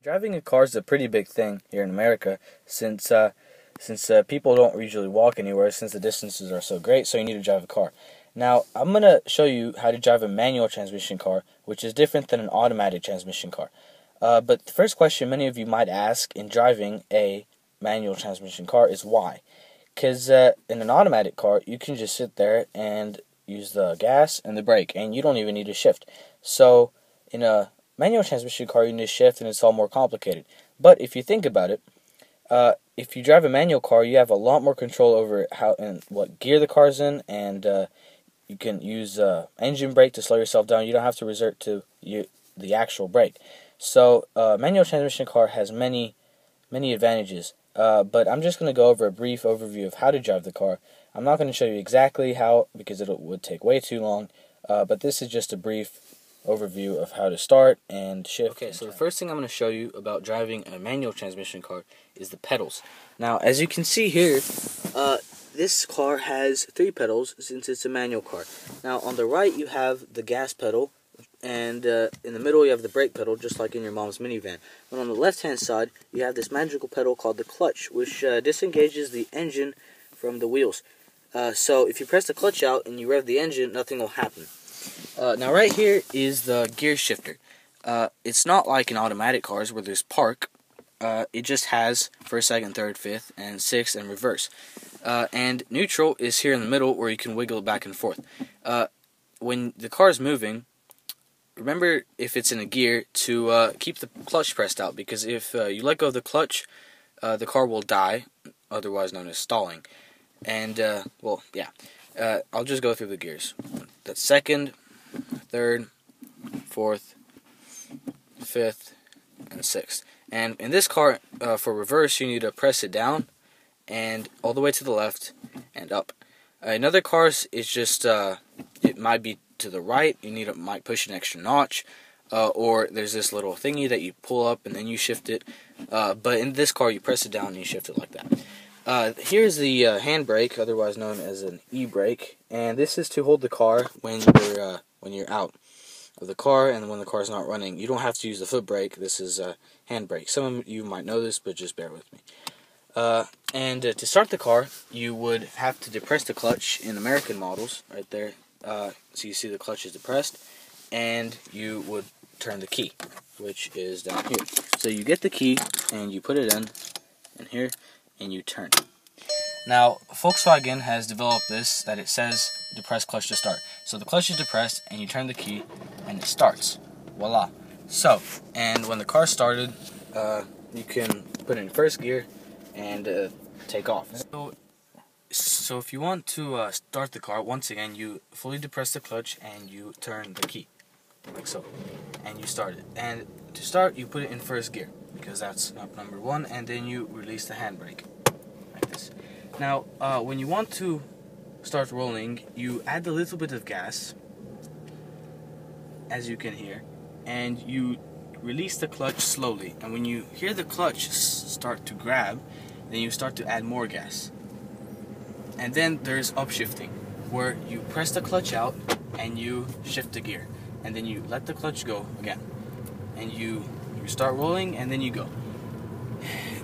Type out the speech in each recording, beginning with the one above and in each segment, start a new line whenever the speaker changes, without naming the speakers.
Driving a car is a pretty big thing here in America since people don't usually walk anywhere since the distances are so great, so you need to drive a car. Now, I'm going to show you how to drive a manual transmission car, which is different than an automatic transmission car. But the first question many of you might ask in driving a manual transmission car is why? Because in an automatic car, you can just sit there and use the gas and the brake, and you don't even need to shift. So, in a manual transmission car, you need to shift, and it's all more complicated. But if you think about it, if you drive a manual car, you have a lot more control over how and what gear the car's in, and you can use engine brake to slow yourself down. You don't have to resort to the actual brake. So, manual transmission car has many advantages. But I'm just going to go over a brief overview of how to drive the car. I'm not going to show you exactly how, because it would take way too long. But this is just a brief overview of how to start and shift. Okay, so the first thing I'm going to show you about driving a manual transmission car is the pedals. Now, as you can see here, this car has 3 pedals since it's a manual car. Now, on the right you have the gas pedal, and in the middle you have the brake pedal, just like in your mom's minivan. But on the left hand side you have this magical pedal called the clutch, which disengages the engine from the wheels. So if you press the clutch out and you rev the engine, nothing will happen. Now right here is the gear shifter. It's not like in automatic cars where there's park. It just has first, second, third, fifth, and sixth, and reverse. And neutral is here in the middle where you can wiggle it back and forth. When the car is moving, remember, if it's in a gear, to keep the clutch pressed out, because if you let go of the clutch, the car will die, otherwise known as stalling. And, well, yeah. I'll just go through the gears. That's second, third, fourth, fifth, and sixth. And in this car, for reverse, you need to press it down and all the way to the left and up. In other cars, it's just, it might be to the right, you might push an extra notch, or there's this little thingy that you pull up and then you shift it, but in this car you press it down and you shift it like that. Here's the handbrake, otherwise known as an e-brake, and this is to hold the car when you're out of the car and when the car's not running. You don't have to use the foot brake. This is a handbrake. Some of you might know this, but just bear with me. And to start the car, you would have to depress the clutch in American models, right there. So you see the clutch is depressed, and you would turn the key, which is down here. So you get the key, and you put it in here, and you turn. Now, Volkswagen has developed this, that it says depress clutch to start. So the clutch is depressed, and you turn the key, and it starts. Voila. So, and when the car started, you can put it in first gear and take off. So if you want to start the car, once again, you fully depress the clutch and you turn the key, like so, and you start it. And to start, you put it in first gear, because that's number 1, and then you release the handbrake, like this. Now, when you want to start rolling, you add a little bit of gas, as you can hear, and you release the clutch slowly. And when you hear the clutch start to grab, then you start to add more gas. And then there's upshifting, where you press the clutch out and you shift the gear, and then you let the clutch go again, and you start rolling, and then you go.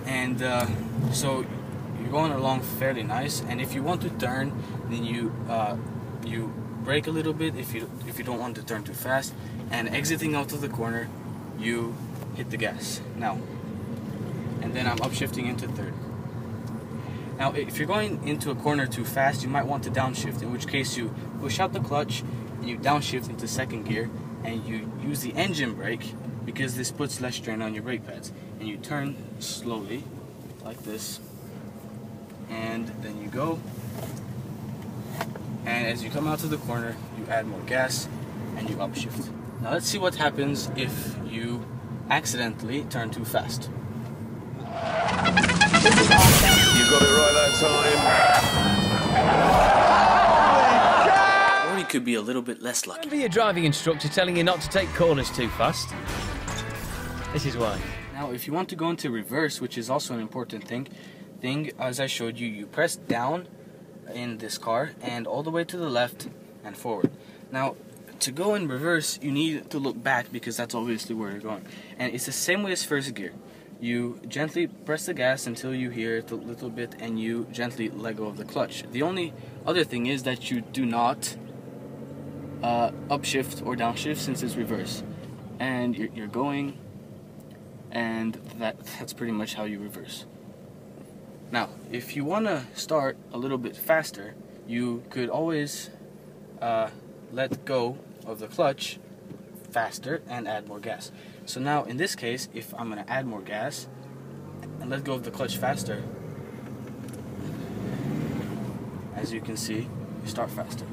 And so you're going along fairly nice. And if you want to turn, then you brake a little bit if you don't want to turn too fast, and exiting out of the corner, you hit the gas. Now, and then I'm upshifting into third. Now, if you're going into a corner too fast, you might want to downshift, in which case you push out the clutch and you downshift into second gear, and you use the engine brake, because this puts less strain on your brake pads. And you turn slowly, like this, and then you go. And as you come out to the corner, you add more gas and you upshift. Now let's see what happens if you accidentally turn too fast.
You got it right that time.
Or you could be a little bit less lucky.
Remember your driving instructor telling you not to take corners too fast? This is why.
Now, if you want to go into reverse, which is also an important thing, as I showed you, you press down in this car and all the way to the left and forward. Now, to go in reverse, you need to look back because that's obviously where you're going. And it's the same way as first gear. You gently press the gas until you hear it a little bit, and you gently let go of the clutch. The only other thing is that you do not upshift or downshift since it's reverse. And you're going, and that's pretty much how you reverse. Now, if you want to start a little bit faster, you could always let go of the clutch faster and add more gas. So now in this case, if I'm going to add more gas and let go of the clutch faster, as you can see, you start faster.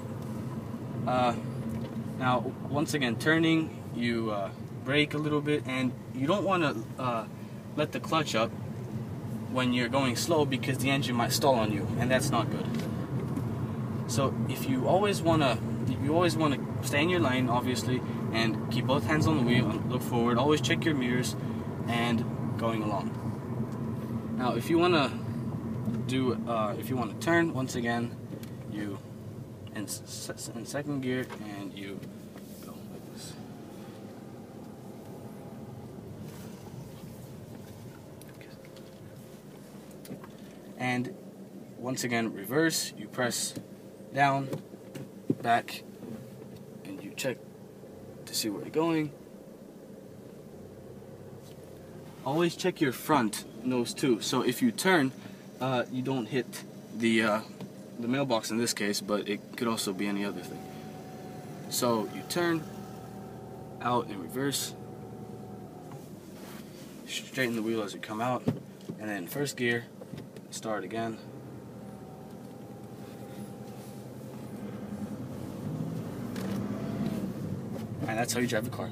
Now once again, turning, you brake a little bit, and you don't want to let the clutch up when you're going slow because the engine might stall on you, and that's not good. So if you always want to stay in your lane, obviously, and keep both hands on the wheel and look forward. Always check your mirrors and going along. Now, if you want to turn, once again, you in second gear, and you go like this. And once again, reverse. You press down, back, and you check to see where you're going. Always check your front nose too. So if you turn, you don't hit the mailbox in this case, but it could also be any other thing. So you turn out in reverse, straighten the wheel as you come out, and then first gear, start again. And that's how you drive a car.